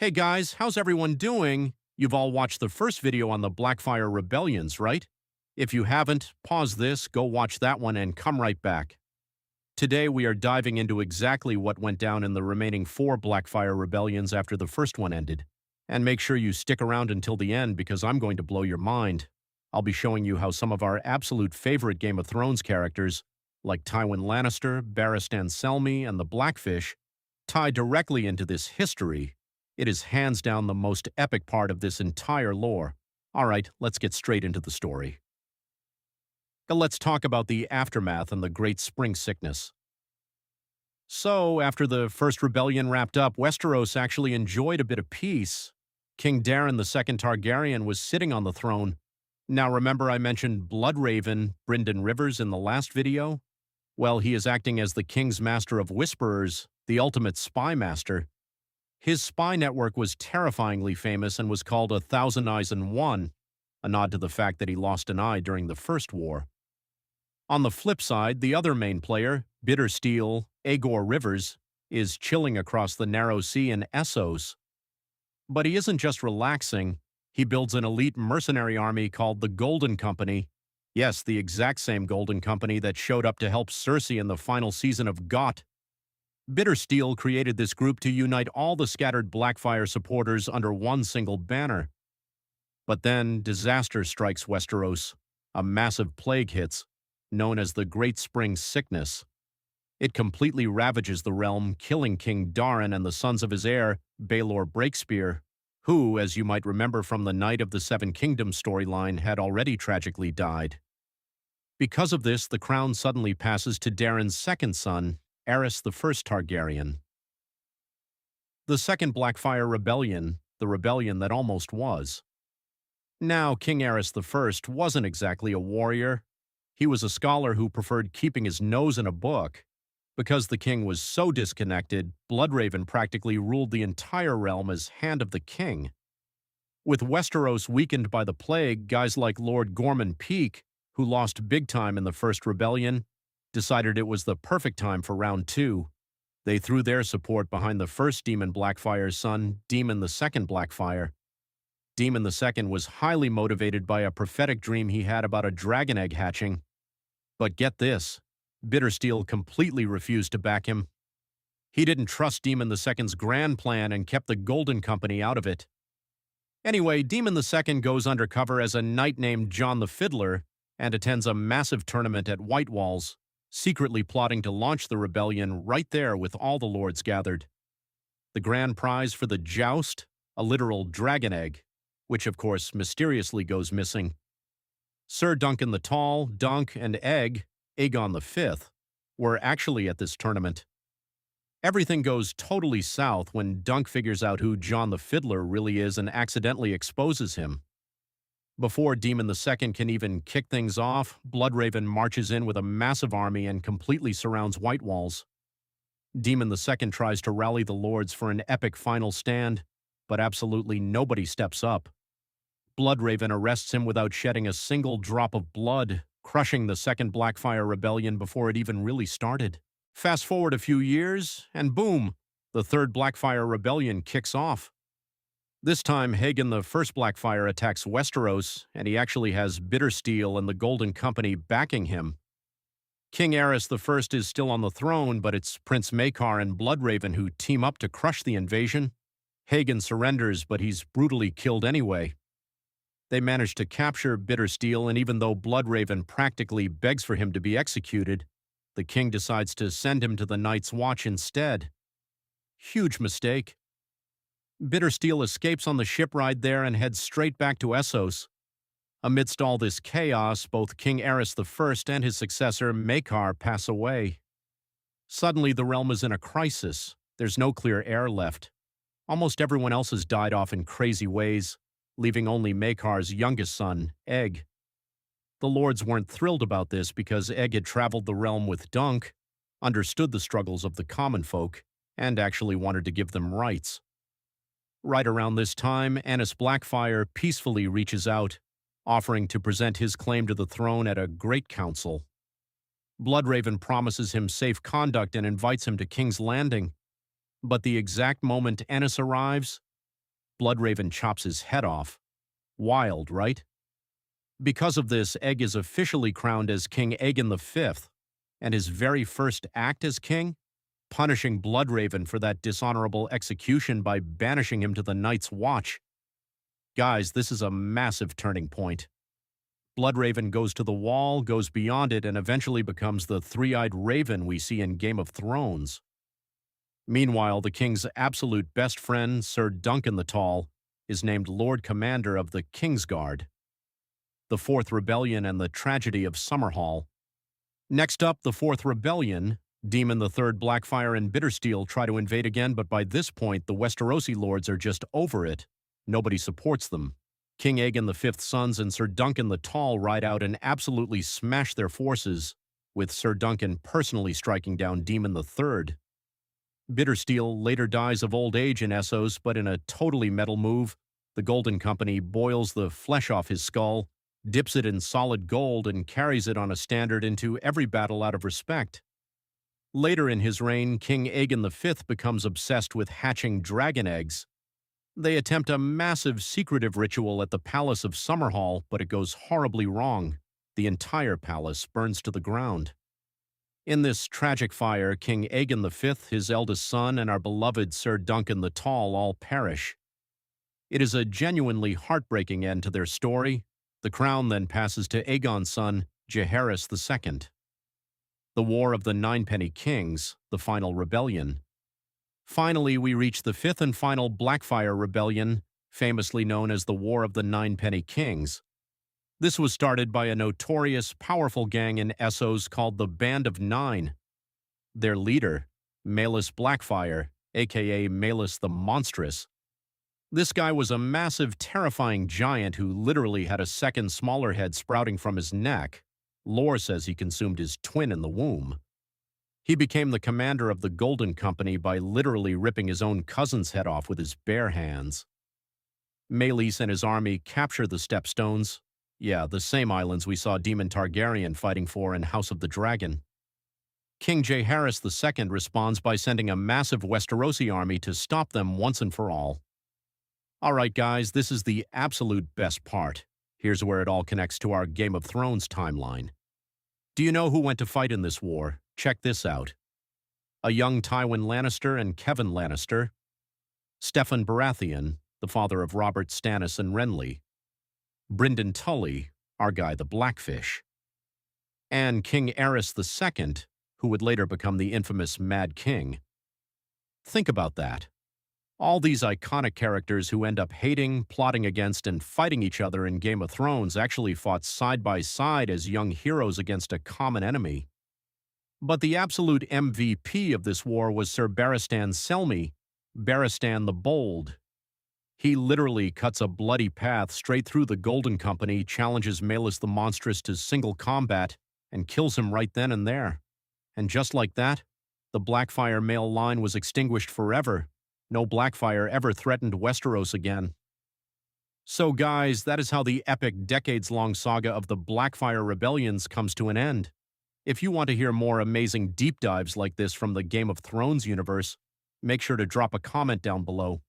Hey guys, how's everyone doing? You've all watched the first video on the Blackfyre Rebellions, right? If you haven't, pause this, go watch that one, and come right back. Today we are diving into exactly what went down in the remaining 4 Blackfyre Rebellions after the first one ended. And make sure you stick around until the end because I'm going to blow your mind. I'll be showing you how some of our absolute favorite Game of Thrones characters, like Tywin Lannister, Barristan Selmy, and the Blackfish, tie directly into this history. It is hands down the most epic part of this entire lore. Alright, let's get straight into the story. Let's talk about the aftermath and the Great Spring Sickness. So, after the first rebellion wrapped up, Westeros actually enjoyed a bit of peace. King Daemon II Targaryen was sitting on the throne. Now remember I mentioned Bloodraven, Brynden Rivers, in the last video? Well, he is acting as the King's Master of Whisperers, the ultimate spy master. His spy network was terrifyingly famous and was called 1,000 Eyes in One, a nod to the fact that he lost an eye during the First War. On the flip side, the other main player, Bittersteel, Aegor Rivers, is chilling across the narrow sea in Essos. But he isn't just relaxing, he builds an elite mercenary army called the Golden Company. Yes, the exact same Golden Company that showed up to help Cersei in the final season of GOT. Bittersteel created this group to unite all the scattered Blackfyre supporters under one single banner. But then, disaster strikes Westeros. A massive plague hits, known as the Great Spring Sickness. It completely ravages the realm, killing King Daemon and the sons of his heir, Baelor Breakspear, who, as you might remember from the Night of the Seven Kingdoms storyline, had already tragically died. Because of this, the crown suddenly passes to Daemon's second son, Aerys I Targaryen. The Second Blackfyre Rebellion, the rebellion that almost was. Now, King Aerys I wasn't exactly a warrior. He was a scholar who preferred keeping his nose in a book. Because the king was so disconnected, Bloodraven practically ruled the entire realm as Hand of the King. With Westeros weakened by the plague, guys like Lord Gorman Peake, who lost big time in the First Rebellion, decided it was the perfect time for round 2. They threw their support behind the first Daemon Blackfyre's son, Daemon II Blackfyre. Daemon II was highly motivated by a prophetic dream he had about a dragon egg hatching. But get this, Bittersteel completely refused to back him. He didn't trust Daemon II's grand plan and kept the Golden Company out of it. Anyway, Daemon II goes undercover as a knight named John the Fiddler and attends a massive tournament at White Walls, secretly plotting to launch the rebellion right there with all the lords gathered. The grand prize for the joust? A literal dragon egg, which of course mysteriously goes missing. Sir Duncan the Tall, Dunk, and Egg, Aegon V, were actually at this tournament. Everything goes totally south when Dunk figures out who John the Fiddler really is and accidentally exposes him. Before Daemon II can even kick things off, Bloodraven marches in with a massive army and completely surrounds White Walls. Daemon II tries to rally the lords for an epic final stand, but absolutely nobody steps up. Bloodraven arrests him without shedding a single drop of blood, crushing the Second Blackfyre Rebellion before it even really started. Fast forward a few years, and boom, the Third Blackfyre Rebellion kicks off. This time, Hagen the First Blackfyre attacks Westeros, and he actually has Bittersteel and the Golden Company backing him. King Aerys I is still on the throne, but it's Prince Maekar and Bloodraven who team up to crush the invasion. Hagen surrenders, but he's brutally killed anyway. They manage to capture Bittersteel, and even though Bloodraven practically begs for him to be executed, the king decides to send him to the Night's Watch instead. Huge mistake. Bittersteel escapes on the ship ride there and heads straight back to Essos. Amidst all this chaos, both King Aerys I and his successor, Maekar, pass away. Suddenly, the realm is in a crisis. There's no clear heir left. Almost everyone else has died off in crazy ways, leaving only Maekar's youngest son, Egg. The lords weren't thrilled about this because Egg had traveled the realm with Dunk, understood the struggles of the common folk, and actually wanted to give them rights. Right around this time, House Blackfyre peacefully reaches out, offering to present his claim to the throne at a great council. Bloodraven promises him safe conduct and invites him to King's Landing. But the exact moment Ennis arrives, Bloodraven chops his head off. Wild, right? Because of this, Egg is officially crowned as King Aegon V, and his very first act as king? Punishing Bloodraven for that dishonorable execution by banishing him to the Night's Watch. Guys, this is a massive turning point. Bloodraven goes to the Wall, goes beyond it, and eventually becomes the three-eyed raven we see in Game of Thrones. Meanwhile, the king's absolute best friend, Sir Duncan the Tall, is named Lord Commander of the Kingsguard. The Fourth Rebellion and the tragedy of Summerhall. Next up, the Fourth Rebellion. Daemon III Blackfyre and Bittersteel try to invade again, but by this point, the Westerosi lords are just over it. Nobody supports them. King Aegon V's sons and Sir Duncan the Tall ride out and absolutely smash their forces, with Sir Duncan personally striking down Daemon III. Bittersteel later dies of old age in Essos, but in a totally metal move, the Golden Company boils the flesh off his skull, dips it in solid gold, and carries it on a standard into every battle out of respect. Later in his reign, King Aegon V becomes obsessed with hatching dragon eggs. They attempt a massive secretive ritual at the Palace of Summerhall, but it goes horribly wrong. The entire palace burns to the ground. In this tragic fire, King Aegon V, his eldest son, and our beloved Sir Duncan the Tall all perish. It is a genuinely heartbreaking end to their story. The crown then passes to Aegon's son, Jaehaerys II. The War of the Ninepenny Kings, the final rebellion. Finally, we reach the fifth and final Blackfyre Rebellion, famously known as the War of the Ninepenny Kings. This was started by a notorious, powerful gang in Essos called the Band of Nine. Their leader, Maelys Blackfyre, aka Maelys the Monstrous. This guy was a massive, terrifying giant who literally had a second smaller head sprouting from his neck. Lore says he consumed his twin in the womb. He became the commander of the Golden Company by literally ripping his own cousin's head off with his bare hands. Maelys and his army capture the Stepstones. Yeah, the same islands we saw Daemon Targaryen fighting for in House of the Dragon. King Jaehaerys II responds by sending a massive Westerosi army to stop them once and for all. Alright guys, this is the absolute best part. Here's where it all connects to our Game of Thrones timeline. Do you know who went to fight in this war? Check this out. A young Tywin Lannister and Kevan Lannister. Steffon Baratheon, the father of Robert Stannis and Renly. Brynden Tully, our guy the Blackfish. And King Aerys II, who would later become the infamous Mad King. Think about that. All these iconic characters who end up hating, plotting against, and fighting each other in Game of Thrones actually fought side by side as young heroes against a common enemy. But the absolute MVP of this war was Sir Barristan Selmy, Barristan the Bold. He literally cuts a bloody path straight through the Golden Company, challenges Maelys the Monstrous to single combat, and kills him right then and there. And just like that, the Blackfyre male line was extinguished forever. No Blackfyre ever threatened Westeros again. So guys, that is how the epic decades-long saga of the Blackfyre Rebellions comes to an end. If you want to hear more amazing deep dives like this from the Game of Thrones universe, make sure to drop a comment down below.